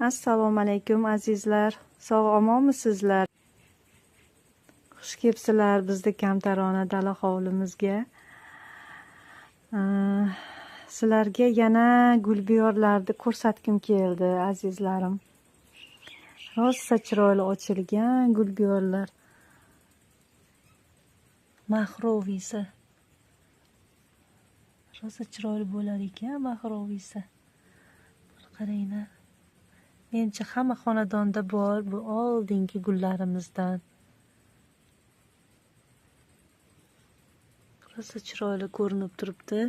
Assalomu alaykum azizlar. Sog' omonmisizlar? Xush kelibsizlar bizni kamtarona dala hovlimizga. Sizlarga yana gulbiyorlarni ko'rsatkim keldi azizlarim. Rosa chiroyli ochilgan gulbiyorlar. Mahroviysi. Rosa chiroyli bo'lar ekan mahroviysi. Qaranglar. Menimcha hamma xonadonda bor bu oldingi gullarimizdan. Rosa chiroyli ko'rinib turibdi.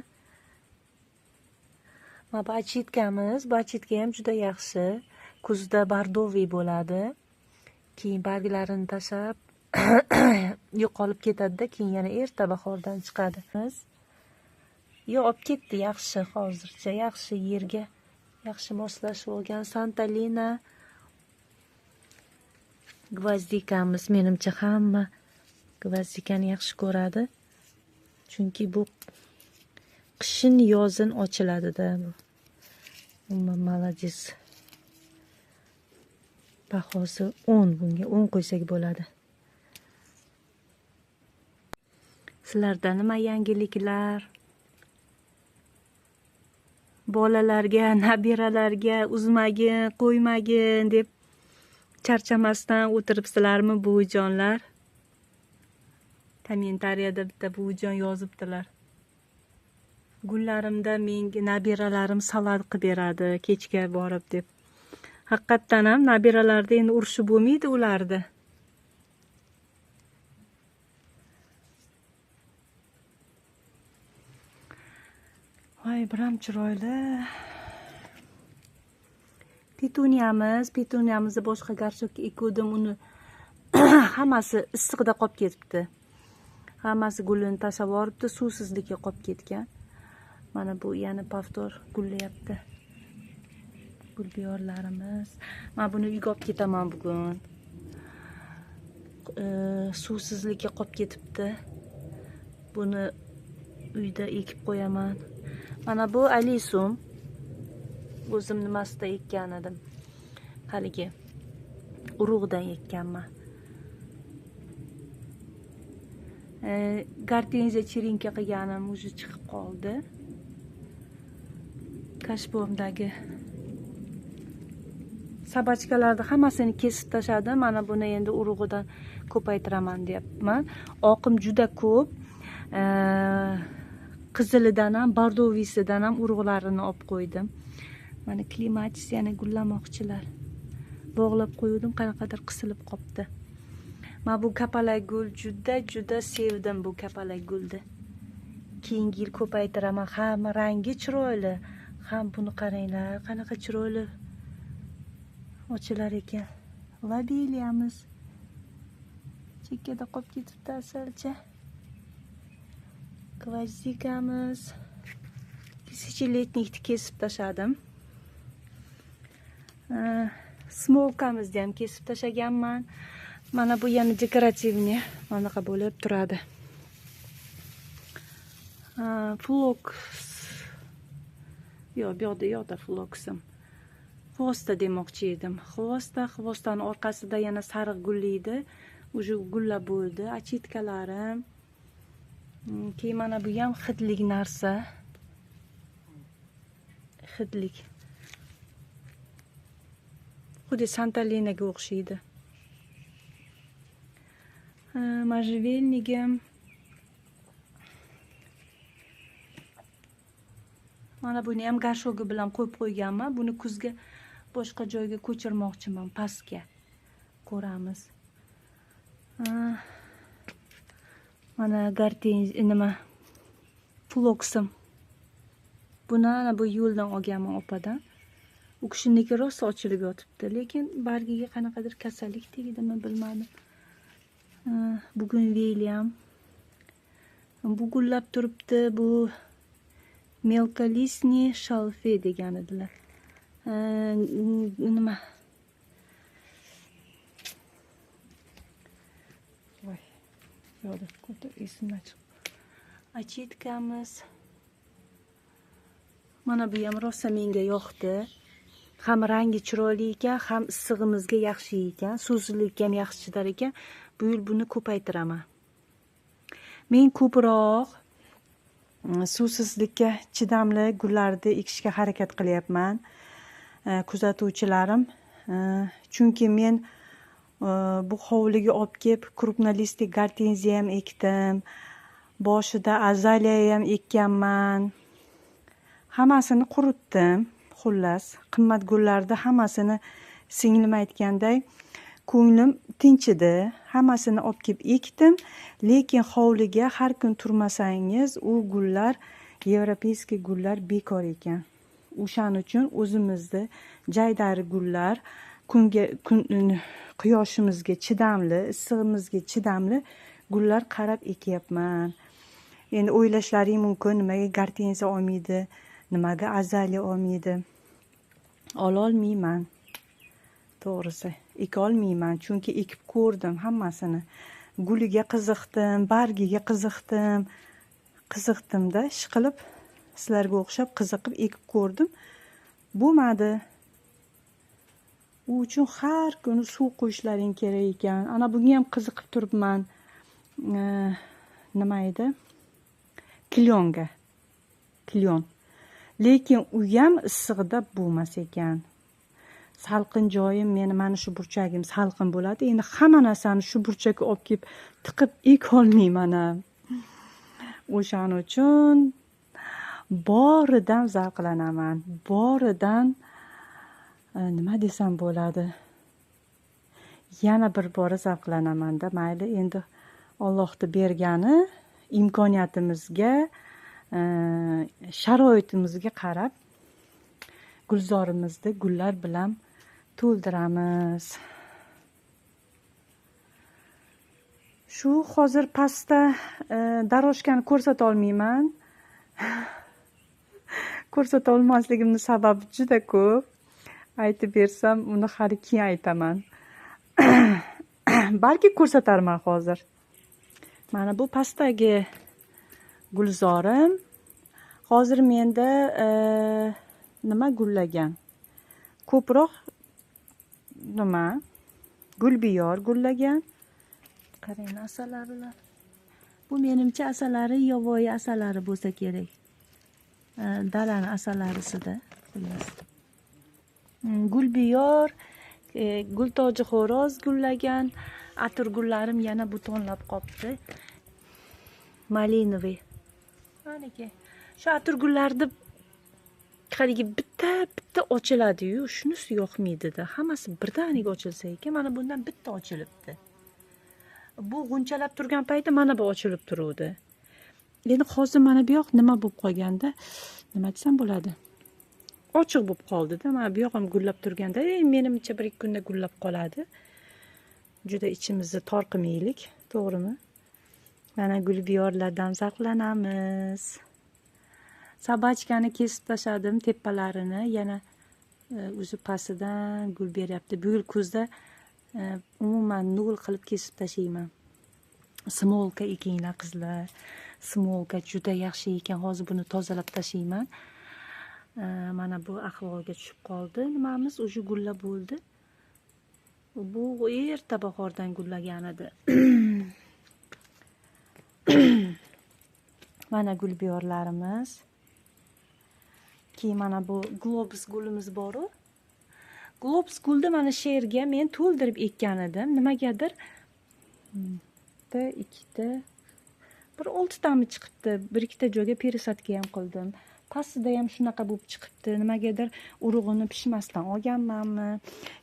Mana bu achitkamiz. Bu achitka ham juda yaxshi. Kuzda bardoviy bo'ladi. Keyin barglarini tashlab yo'qolib ketadi-da, keyin yana erta bahordan chiqadi. Yo, olib ketdi yaxshi, hozircha yaxshi yerga yaxshi moslashib olgan. Santalina gvazdikamiz. Menimcha hamma gvazdikani yaxshi ko'radi. Chunki bu qishin yozin ochiladi-da bu. Молодец. Bahosi 10, bunga 10 qo'ysak bo'ladi. Sizlarda nima yangiliklar? Bolalarga, nabiralarga uzmagin, qo'ymagin deb charchamasdan o'tiribsizlarmi buvijonlar? Kommentariyada bitta buvijon yozibdilar. Gullarimda menga nabiralarim salad qilib beradi kechga borib deb. Haqiqatdan ham nabiralarda endi urishib bo'lmaydi ularda. Voy, biram chiroyli. Petuniyamizni boshqa garchokka ekuvdim, uni hammasi issiqda qolib ketibdi. Hammasi gulini tashlab yuboribdi, suvsizlikka qolib ketgan. Mana bu yana pavtor gullayapti. Gulbiyorlarimiz. Men buni uyga olib ketaman bugun. Suvsizlikka qolib ketibdi. Buni uyda ekib qo'yaman. Mana bu alisum. O'zim nimasida ekkan edim. Haligi urug'dan ekkanman. Gortenziya chirinka qilganim уже chiqib qoldi. Kashbomdagi sabachkalarni hammasini kesib tashladim. Mana buni endi urug'idan ko'paytiraman deyapman. Oqim juda ko'p. Qizilidan ham, bardoviysidan ham urug'larini olib qo'ydim. Mana klimatis yana gullamoqchilar. Bog'lab qo'ydim, qanaqadir qisilib qopti. Men bu kapalak gul juda sevdim bu kapalak gulni. Keyingi yil ko'paytiraman. Ham rangi chiroyli, ham buni qaranglar, qanaqa chiroyli ochilar ekan. Lobeliyamiz chekkada qolib ketibdi asalcha. Gvazdikamiz. Tысячелетникni kesib tashladim. Smolkamizni ham kesib tashlaganman. Mana bu yana dekorativniy, manaqa bo'lib turadi. Floks. Yo'q, bu yoqda floksim. Xvosta demoqchi edim. Xvostani orqasida yana sariq gullaydi. Уже gullab bo'ldi. Achitkalarim. Keyin mana bu ham hidlik narsa. Hidlik. Xuddi santalinaga o'xshaydi. Можжевельнигim. Mana buni ham garshogi bilan qo'yib qo'yganman. Buni kuzga boshqa joyga ko'chirmoqchiman, pastga. Ko'ramiz. Mana gortenziya floksim. Buni bu yo'ldan olganman opadan. U kishiniki rosa ochilib yotibdi, lekin bargiga qanaqadir kasallik tegdimi bilmadim. Bugun William. Bu gullab turibdi. Bu melkolistni shalfe degan edilar. Nima? Voy, yo'q, qo'tir esimdan chiqdi. Achitkamiz. Mana bu ham rosa menga yoqdi. ham rangi chiroyli ekan, ham issig'imizga yaxshi ekan, suvsizlikka ham yaxshi chidar ekan. Bu yil buni ko'paytiraman. Men ko'proq suvsizlikka chidamli gullarni ekishga harakat qilyapman. Kuzatuvchilarim, chunki men bu hovliga olib kelib krupnolistli gortenziya ham ekdim. Boshida azaliya ham ekkanman. Hammasini quritdim. Xullas, qimmat gullarni hammasini singlim aytganday ko'nglim tinchidi. Hammasini olib kelib ekdim, lekin hovliga har kun turmasangiz, u gullar, yevropeyskiy gullar bekor ekan. O'shaning uchun o'zimizni jaydari gullar, quyoshimizga chidamli, issig'imizga chidamli gullar qarab ekyapman. Endi o'ylashlaring mumkin, nimaga gortenziya olmaydi, nimaga azaliya olmaydi? Ololmayman. To'g'risi, ekolmayman, chunki ekib ko'rdim hammasini. Guliga qiziqdim, bargiga qiziqdim-da, ishqilib sizlarga o'xshab qiziqib ekib ko'rdim. Bo'lmadi. U uchun har kuni suv qo'yishlaring kerak ekan. Ana bunga ham qiziqib turibman. Nima edi? Klyon. Lekin u ham issig'ida bo'lmas ekan. Salqin joyim, mana shu burchagim salqin bo'ladi. Endi hamma narsani shu burchakka olib kelib tiqib ekolmayman ham. O'shaning uchun boridan zavqlanaman. Boridan nima desam bo'ladi? Yana bir bora zavqlanaman-da. Mayli, endi Allohning bergani imkoniyatimizga, sharoitimizga qarab gulzorimizni gullar bilan to'ldiramiz. Shu hozir pastda daroshkani ko'rsata olmayman. Ko'rsata olmasligimning sababi juda ko'p. Aytib bersam, uni hali keyin aytaman. Balki ko'rsatarman hozir. Mana bu pastdagi gulzorim. Hozir menda nima gullagan? Ko'proq gulbiyor gullagan. Qarang, asalarilar. Bu menimcha asalari yovvoyi asalari bo'lsa kerak. Dalani asalarisida, xullas. Gulbiyor, gultoji xo'roz gullagan, atir gullarim yana butonlab qopti. Malinoviy. Maniki. Shu atir gullarni haligi bitta ochiladi-yu, shunisi yoqmaydi-da. Hammasi birdaniga ochilsa ekan, mana bundan bitta ochilibdi. Bu g'unchalab turgan payti mana bu ochilib turuvdi. Endi hozir mana bu yoq nima bo'lib qolganda, nima desam bo'ladi? Ochiq bo'lib qoldi-da. Mana bu yoq ham gullab turganda, menimcha 1-2 kunda gullab qoladi. Juda ichimizni torqimaylik, to'g'rimi? Mana gulbiyorlardan zavqlanamiz. Sabachkani kesib tashladim, tepalarini, yana o'zi pastidan gul beryapti. Bu yil kuzda umuman nol qilib kesib tashlayman. Smolka ekinglar qizlar. Smolka juda yaxshi ekan. Hozir buni tozalab tashlayman. Mana bu ahvolga tushib qoldi. Nimamiz o'sha gullab bo'ldi. Bu erta bahordan gullagan edi. Mana gulbiyorlarimiz. Keyin mana bu globus gulimiz bor-ku. Globus gulni mana sherga men to'ldirib ekkan edim. Nimagadir ikkita, bir 6 tami chiqibdi. 1-2 joyga perisadka ham qildim. Pastida ham shunaqa bo'lib chiqibdi. Nimagadir urug'ini pishmasdan olganmanmi?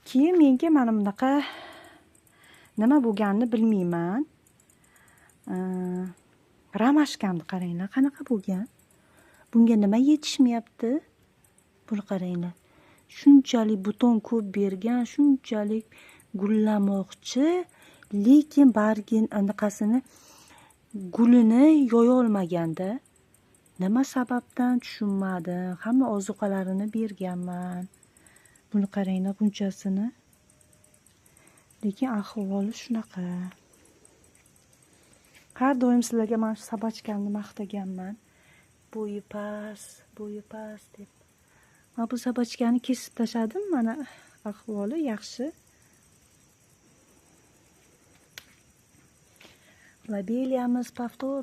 Keyin menga mana bunaqa nima bo'lganini bilmayman. Ramashkamni qaranglar, qanaqa bo'lgan? Bunga nima yetishmayapti? Buni qaranglar. Shunchalik buton ko'p bergan, shunchalik gullamoqchi, lekin bargin anaqasini gulini yoya olmaganda. Nima sababdan tushunmadim. Hamma ozuqalarini berganman. Buni qaranglar bunchasini. Lekin ahvoli shunaqa. Har doim sizlarga men sabachkamni maqtaganman. Bo'yi past deb. mana bu sabachkani kesib tashladim. Mana ahvoli yaxshi. Lobeliyamiz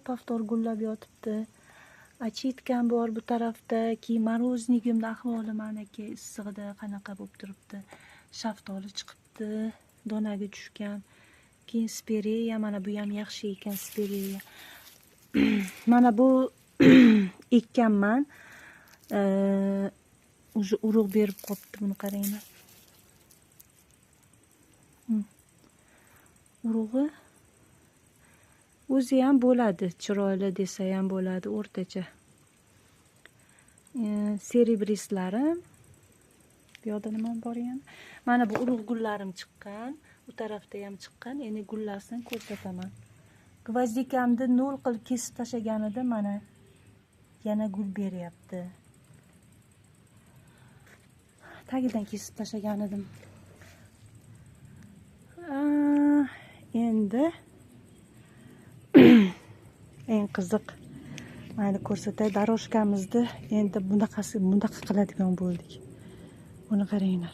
paftor gullab yotibdi. Achitkam bor bu tarafda. Keyin moroznigimda ahvoli mana aka issig'ida qanaqa bo'lib turibdi. Shaftoli chiqibdi, donaga tushgan. Keyin spireya, mana bu ham yaxshi ekan spireya. Mana bu ekkanman. Уже urug' berib qopti, buni qaranglar. Urug'i o'zi ham bo'ladi, chiroyli desa ham bo'ladi, o'rtacha. Serebrislarim. Bu yoqda nima bor yana? Mana bu urug' gullarim chiqqan, bu tarafda ham chiqqan. Endi gullasini ko'rsataman. Gvozdikamni 0 qilib kesib tashlaganida mana yana gul beryapti. Tagidan kesib tashlagan edim. Endi eng qiziq, mayli ko'rsatay, daroshkamizni endi bunaqa qiladigan bo'ldik. Buni qaranglar.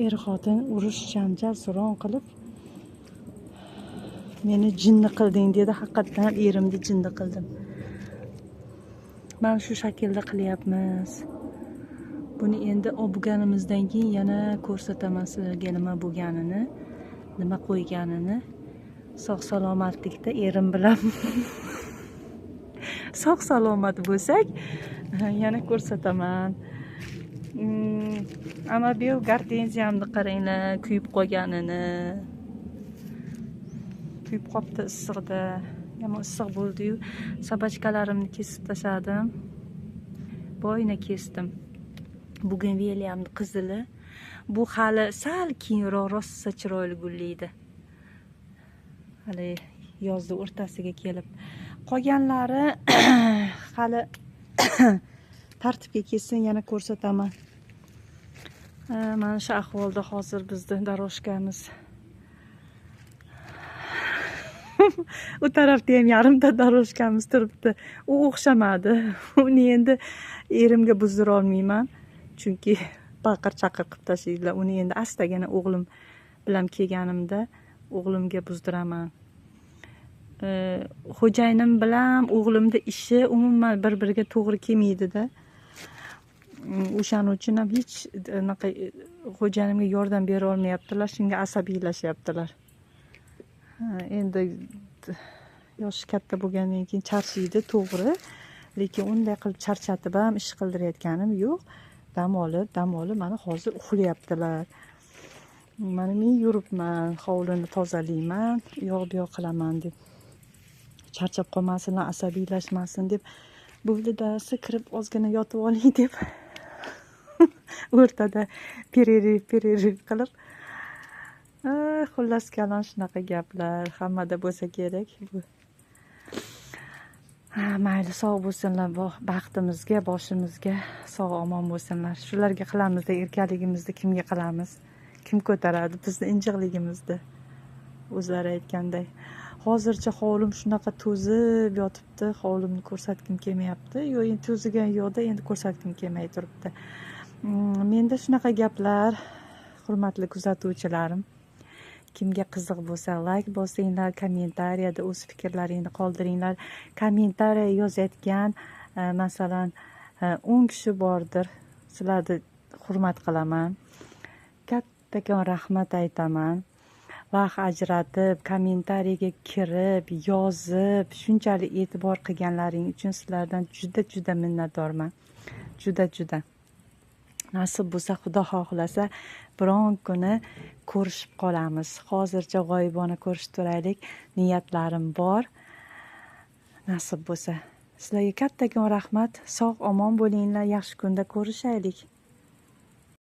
Er-xotin urush janjal suron qilib meni jinni qilding dedi. Haqiqatan ham erimni jinni qildim. Mana shu shaklda qilyapmiz. Buni endi olganimizdan keyin yana ko'rsataman sizlarga nima bo'lganini, nima qo'yganini. Sog' salomatlikda erim bilan sog' salomat bo'lsak, yana ko'rsataman. Ama bu gortenziyamni qaranglar, kuyib qolganini. Kuyib qopti issiqda. Yomon issiq bo'ldi-yu, sabachkalarimni kesib tashladim. Boyna kesdim. Bugun Williamni qizili. Bu hali sal keyinroq rosa chiroyli gullaydi. Hali yozning o'rtasiga kelib. Qolganlari hali tartibga kelsin, yana ko'rsataman. Mana shu ahvolda hozir bizning daroshkamiz. U tarafda ham yarimta daroshkamiz turibdi. U o'xshamadi. Uni endi erimga buzdira olmayman. Chunki baqir-chaqir qilib tashlaydilar. Uni endi astagina o'g'lim bilan kelganimda o'g'limga buzdiraman. Xo'jayinim bilan o'g'limni ishi umuman bir-biriga to'g'ri kelmaydi-da. O'shaning uchun ham hech anaqa xo'jayinimga yordam bera olmayaptilar, shunga asabiylashyaptilar. Endi yoshi katta bo'lgandan keyin charchaydi, to'g'ri. Lekin unday qilib charchatib ham ish qildirayotganim yo'q. Dam olib mana hozir uxlayaptilar. Mana men yuribman, hovlini tozalayman, yo'q qilaman deb. Charchab qolmasinlar, asabiylashmasin deb bo'ldi-dasi kirib ozgina yotib oling deb o'rtada pereriv qilib. Xullas kalon shunaqa gaplar hammada bo'lsa kerak. Mayli, sog' bo'lsinlar, baxtimizga, boshimizga sog' omon bo'lsinlar. Shularga qilamiz-da, erkaligimizni kimga qilamiz? Kim ko'taradi bizni injiqligimizni? O'zlari aytganday. Hozircha hovlim shunaqa to'zib yotibdi. Hovlimni ko'rsatkim kelmayapti. Yo'q, endi to'zigan yo'qda, endi ko'rsatkim kelmay turibdi. Menda shunaqa gaplar, hurmatli kuzatuvchilarim. Kimga qiziq bo'lsa, like bosinglar, kommentariyada o'z fikrlaringni qoldiringlar. Kommentariya yozayotgan, masalan, 10 kishi bordir. Sizlarni hurmat qilaman. Kattakon rahmat aytaman. Vaqt ajratib, kommentariyaga kirib, yozib, shunchalik e'tibor qilganlaring uchun sizlardan juda minnatdorman. Juda. Nasib bo'lsa, Xudo xohlasa, biron kuni ko'rishib qolamiz. Hozircha g'oyibona ko'rishib turaylik. Niyatlarim bor. Nasib bo'lsa. Sizlarga kattakon rahmat. Sog' omon bo'linglar. Yaxshi kunda ko'rishaylik.